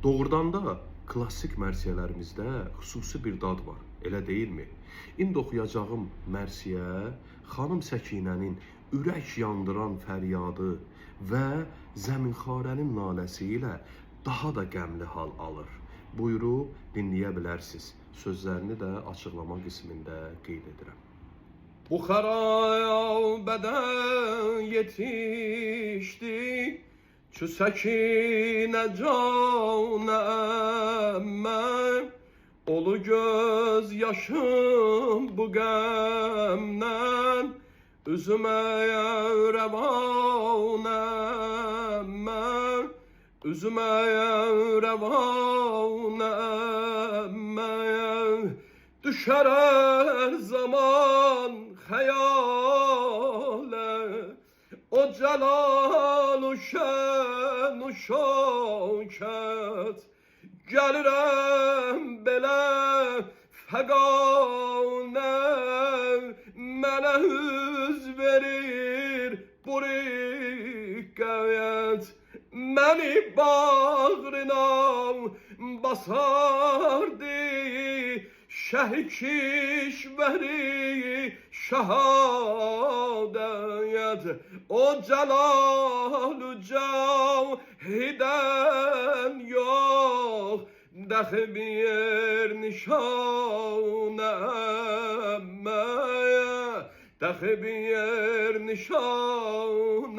Doğrudan da klassik mərsiyələrimizdə xüsusi bir dad var, elə deyilmi? İndi oxuyacağım mərsiyə xanım Səkinənin ürək yandıran fəryadı və Zəminxarənin naləsi ilə daha da qəmli hal alır. Buyurub dinləyə bilərsiniz. Sözlərini də açıqlama qismində qeyd edirəm. Bu xarabədə yetişdi Çü Səkinə canəmmə, olu göz yaşım bu qəmdən, üzümə rəvanəmmə, üzümə rəvanəmmə, düşər hər zaman xəyalə, o cəlal u şən u şəkət, gəlirəm belə fəqanə, mənə üz verir bu riqqət, məni bağrına basardı, şəh-i kişvəri şəhadət, o cəlal-u cavhidən yox, dəxi bir nişanəməyə, dəxi bir nişanəməyə.